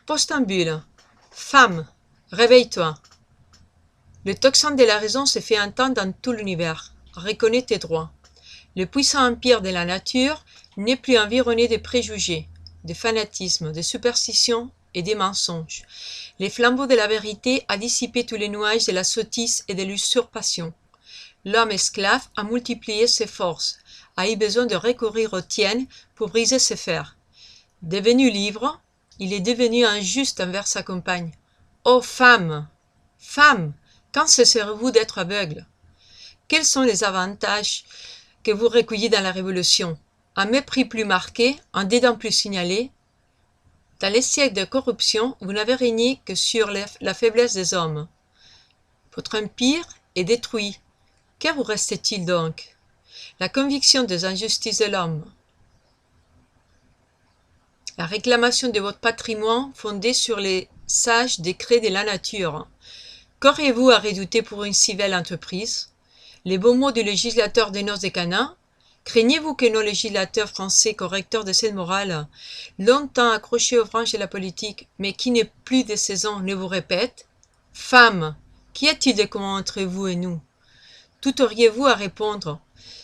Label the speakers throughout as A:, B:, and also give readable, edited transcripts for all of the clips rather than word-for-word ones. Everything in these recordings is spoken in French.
A: Postambule. Femme, réveille-toi. Le tocsin de la raison se fait entendre dans tout l'univers. Reconnais tes droits. Le puissant empire de la nature n'est plus environné de préjugés, de fanatisme, de superstitions et des mensonges. Les flambeaux de la vérité a dissipé tous les nuages de la sottise et de l'usurpation. L'homme esclave a multiplié ses forces, a eu besoin de recourir aux tiennes pour briser ses fers. Devenu libre, il est devenu injuste envers sa compagne. Ô femme! Femme! Quand cesserez-vous d'être aveugle? Quels sont les avantages que vous recueillez dans la Révolution? Un mépris plus marqué, un dédain plus signalé. Dans les siècles de corruption, vous n'avez régné que sur la faiblesse des hommes. Votre empire est détruit. Que vous reste-t-il donc? La conviction des injustices de l'homme. La réclamation de votre patrimoine fondé sur les sages décrets de la nature. Qu'auriez-vous à redouter pour une si belle entreprise? Les beaux mots du législateur des noces de Cana? Craignez-vous que nos législateurs français, correcteurs de cette morale, longtemps accrochés aux branches de la politique, mais qui n'est plus de saison, ne vous répètent? Femmes, qu'y a-t-il de commun entre vous et nous? Tout auriez-vous à répondre,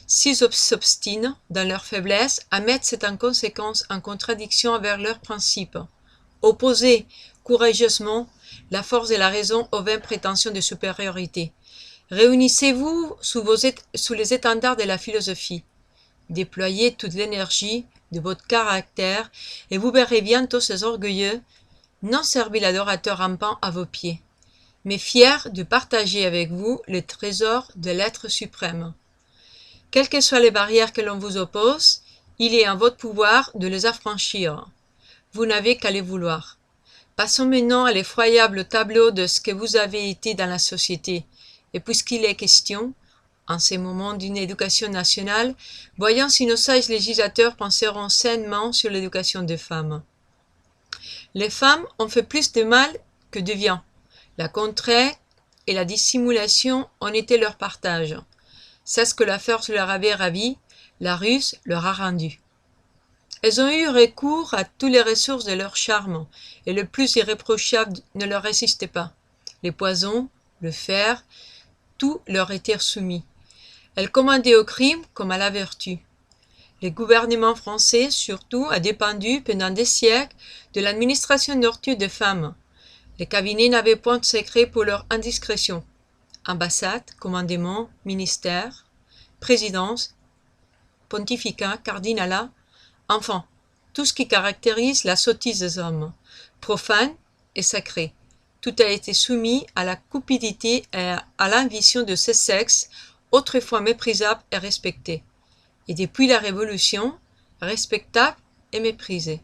A: s'ils s'obstinent, dans leur faiblesse, à mettre cette conséquence en contradiction avec leurs principes. Opposez courageusement la force de la raison aux vaines prétentions de supériorité. Réunissez-vous sous les étendards de la philosophie. Déployez toute l'énergie de votre caractère et vous verrez bientôt ces orgueilleux, non servis l'adorateur rampant à vos pieds, mais fiers de partager avec vous le trésor de l'être suprême. Quelles que soient les barrières que l'on vous oppose, il est en votre pouvoir de les affranchir. Vous n'avez qu'à les vouloir. Passons maintenant à l'effroyable tableau de ce que vous avez été dans la société, et puisqu'il est question, en ces moments d'une éducation nationale, voyons si nos sages législateurs penseront sainement sur l'éducation des femmes. Les femmes ont fait plus de mal que de bien. La contrainte et la dissimulation ont été leur partage. C'est ce que la force leur avait ravi, la ruse leur a rendu. Elles ont eu recours à toutes les ressources de leur charme, et le plus irréprochable ne leur résistait pas. Les poisons, le fer, tout leur était soumis. Elles commandaient au crime comme à la vertu. Le gouvernement français, surtout, a dépendu pendant des siècles de l'administration nocturne des femmes. Les cabinets n'avaient point de secret pour leur indiscrétion. Ambassade, commandement, ministère, présidence, pontificat, cardinalat, enfin, tout ce qui caractérise la sottise des hommes, profane et sacré. Tout a été soumis à la cupidité et à l'ambition de ce sexe, autrefois méprisable et respecté, et depuis la Révolution, respectable et méprisé.